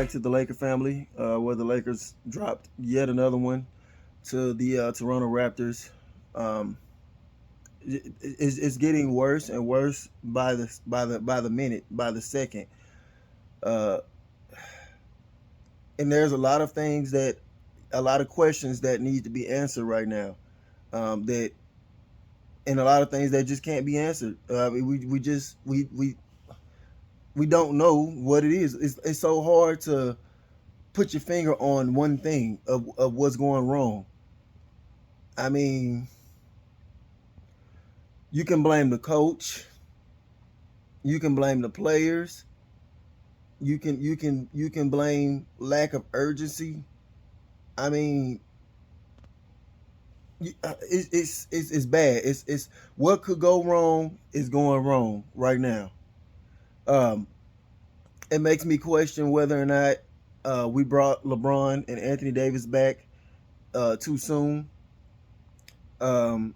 back to the Laker family, where the Lakers dropped yet another one to the Toronto Raptors. Um, it's getting worse and worse by the minute, by the second. Uh, and there's a lot of questions that need to be answered right now. That and a lot of things that just can't be answered. We don't know what it is. It's so hard to put your finger on one thing of what's going wrong. I mean, you can blame the coach, you can blame the players, you can blame lack of urgency. I mean, it's bad. It's what could go wrong is going wrong right now. Um, it makes me question whether or not we brought LeBron and Anthony Davis back too soon. Um,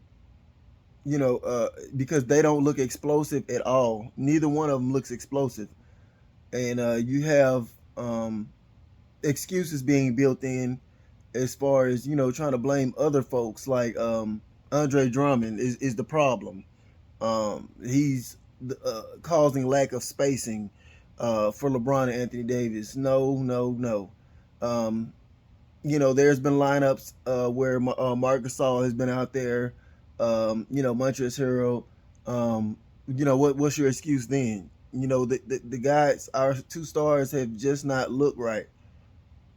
because they don't look explosive at all. Neither one of them looks explosive, and you have excuses being built in as far as trying to blame other folks like Andre Drummond is the problem. He's causing lack of spacing for LeBron and Anthony Davis. No, no, no. Um, there's been lineups where Marc Gasol has been out there. Montrezl Harrell. What's your excuse then? The guys, our two stars, have just not looked right.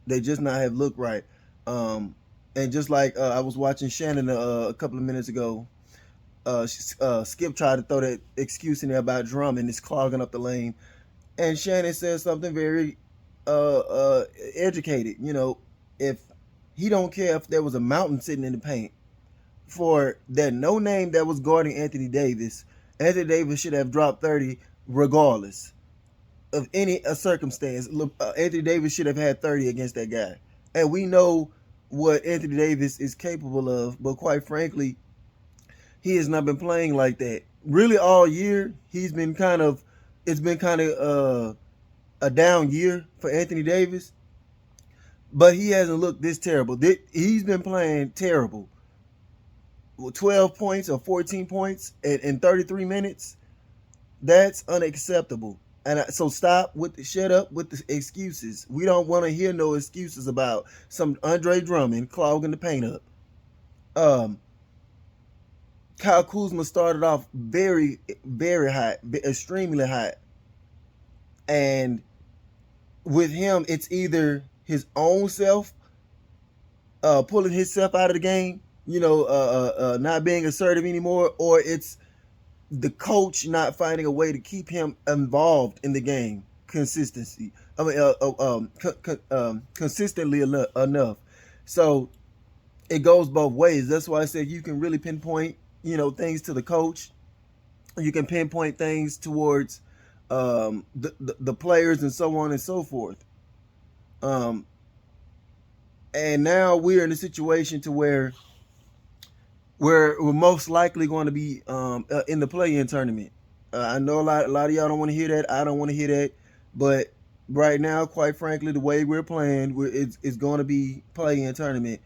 They just not have looked right. Um, and just like I was watching Shannon a couple of minutes ago, Skip tried to throw that excuse in there about Drummond is clogging up the lane, and Shannon said something very educated. If he don't care if there was a mountain sitting in the paint for that no name that was guarding Anthony Davis, Anthony Davis should have dropped 30 regardless of any circumstance. Anthony Davis should have had 30 against that guy, and we know what Anthony Davis is capable of. But quite frankly, he has not been playing like that really all year. It's been kind of a down year for Anthony Davis, but he hasn't looked this terrible. He's been playing terrible. 12 points or 14 points in 33 minutes. That's unacceptable. And so shut up with the excuses. We don't want to hear no excuses about some Andre Drummond clogging the paint up. Um, Kyle Kuzma started off very, very hot, extremely hot. And with him, it's either his own self pulling himself out of the game, not being assertive anymore, or it's the coach not finding a way to keep him involved in the game consistency. I mean, consistently enough. So it goes both ways. That's why I said you can really pinpoint, things to the coach. You can pinpoint things towards the players and so on and so forth. Um, and now we're in a situation to where we're most likely going to be in the play-in tournament. I know a lot of y'all don't want to hear that. I don't want to hear that. But right now, quite frankly, the way we're playing, it's going to be play-in tournament.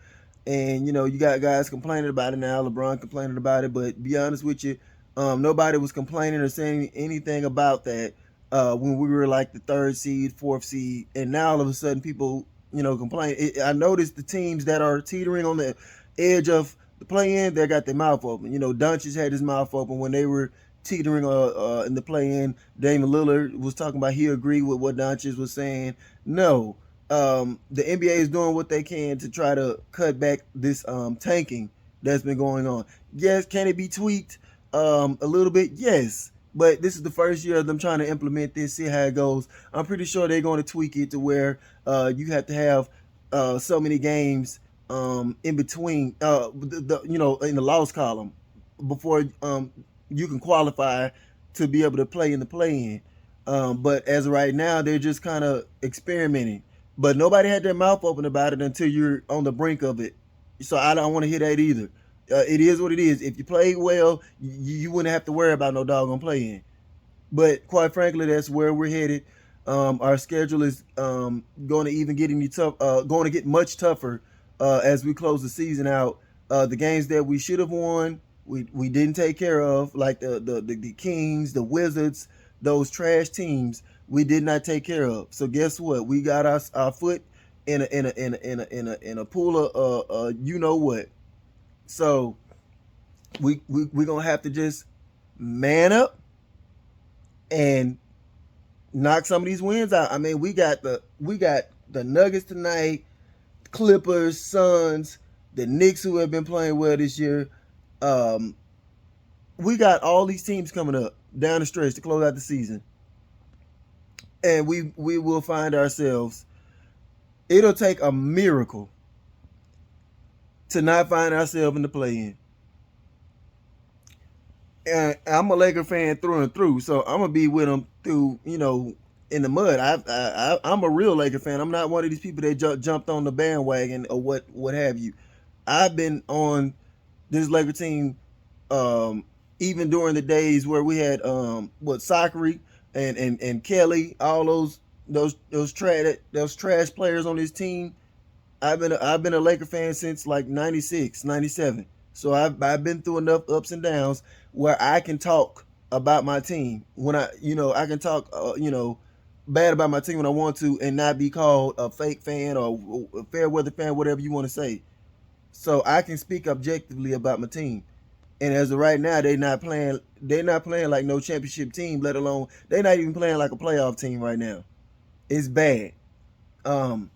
And, you got guys complaining about it now. LeBron complaining about it. But be honest with you, nobody was complaining or saying anything about that when we were like the third seed, fourth seed. And now all of a sudden people, complain. I noticed the teams that are teetering on the edge of the play-in, they got their mouth open. Doncic had his mouth open when they were teetering in the play-in. Damian Lillard was talking about he agreed with what Doncic was saying. No, the NBA is doing what they can to try to cut back this tanking that's been going on. Yes, can it be tweaked a little bit? Yes, but this is the first year of them trying to implement this, see how it goes. I'm pretty sure they're going to tweak it to where you have to have so many games in between, in the loss column before you can qualify to be able to play in the play-in. But as of right now, they're just kind of experimenting. But nobody had their mouth open about it until you're on the brink of it. So I don't want to hear that either. It is what it is. If you play well, you wouldn't have to worry about no doggone play-in. But quite frankly, that's where we're headed. Our schedule is going to even get any tough, going to get much tougher as we close the season out. The games that we should have won, we didn't take care of, like the Kings, the Wizards, those trash teams. We did not take care of. So guess what? We got our foot in a pool of you know what. So we gonna have to just man up and knock some of these wins out. I mean, we got the Nuggets tonight, Clippers, Suns, the Knicks who have been playing well this year. Um, we got all these teams coming up down the stretch to close out the season, and we will find ourselves. It'll take a miracle to not find ourselves in the play-in. And I'm a Laker fan through and through, so I'm gonna be with them through, in the mud. I'm a real Laker fan. I'm not one of these people that jumped on the bandwagon or what have you. I've been on this Laker team, um, even during the days where we had Sakari and Kelly, all those trash players on this team. I've been a Laker fan since like 96, 97. So I've been through enough ups and downs where I can talk about my team when I can talk bad about my team when I want to and not be called a fake fan or a fair weather fan, whatever you want to say. So I can speak objectively about my team. And as of right now, they're not playing like no championship team, let alone they're not even playing like a playoff team right now. It's bad. Um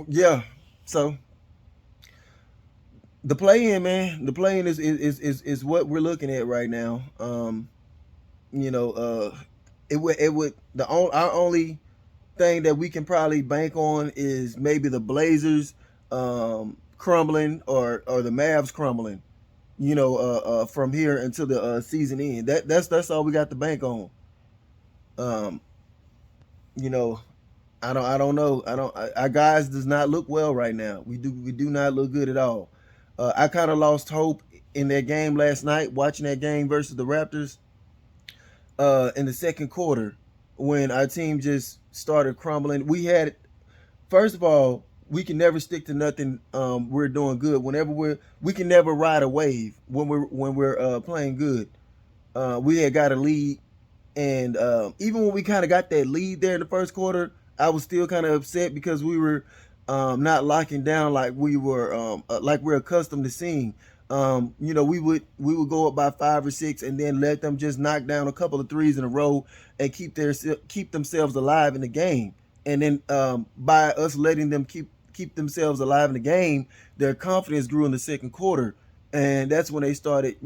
yeah. So the play in, man, the play in is what we're looking at right now. You know, it would our only thing that we can probably bank on is maybe the Blazers crumbling or the Mavs crumbling. From here until the season end. That's all we got to bank on. Um, you know, I don't know. Our guys does not look well right now. We do not look good at all. I kind of lost hope in that game last night, watching that game versus the Raptors in the second quarter when our team just started crumbling. First of all, we can never stick to nothing. We're doing good. We can never ride a wave when we're playing good. We had got a lead, and even when we kind of got that lead there in the first quarter, I was still kind of upset because we were not locking down like we're accustomed to seeing. We would go up by 5 or 6, and then let them just knock down a couple of threes in a row and keep themselves alive in the game. And then by us letting them keep themselves alive in the game, their confidence grew in the second quarter, and that's when they started,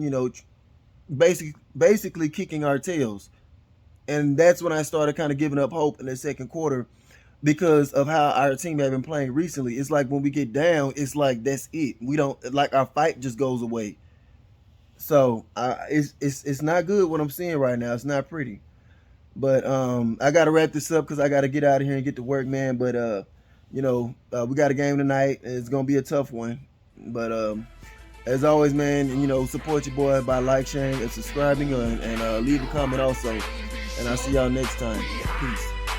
basically kicking our tails. And that's when I started kind of giving up hope in the second quarter because of how our team had been playing recently. It's like when we get down, it's like that's it. We don't like our fight just goes away. So it's not good what I'm seeing right now. It's not pretty. But I got to wrap this up because I got to get out of here and get to work, man. But we got a game tonight. It's gonna be a tough one. But as always, man, support your boy by sharing, and subscribing, and leave a comment also. And I'll see y'all next time. Peace.